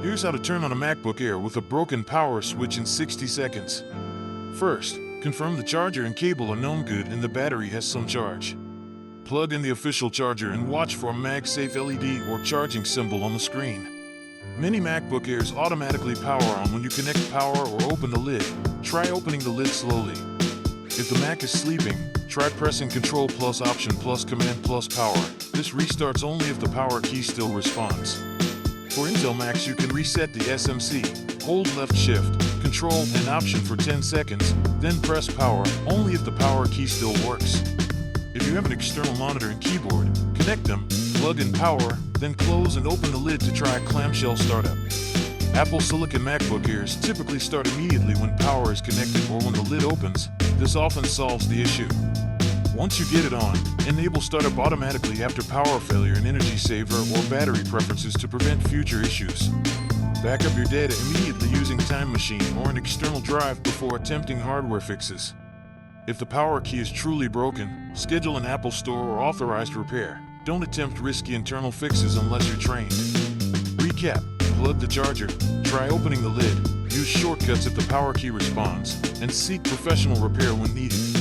Here's how to turn on a MacBook Air with a broken power switch in 60 seconds. First, confirm the charger and cable are known good and the battery has some charge. Plug in the official charger and watch for a MagSafe LED or charging symbol on the screen. Many MacBook Airs automatically power on when you connect power or open the lid. Try opening the lid slowly. If the Mac is sleeping, try pressing Ctrl plus Option plus Command plus Power. This restarts only if the power key still responds. For Intel Macs, you can reset the SMC. Hold left Shift, Control, and Option for 10 seconds, then press Power only if the power key still works. If you have an external monitor and keyboard, connect them, plug in power, then close and open the lid to try a clamshell startup. Apple Silicon MacBook Airs typically start immediately when power is connected or when the lid opens. This often solves the issue. Once you get it on, enable startup automatically after power failure in Energy Saver or battery preferences to prevent future issues. Back up your data immediately using Time Machine or an external drive before attempting hardware fixes. If the power key is truly broken, schedule an Apple Store or authorized repair. Don't attempt risky internal fixes unless you're trained. Recap: plug the charger, try opening the lid, use shortcuts if the power key responds, and seek professional repair when needed.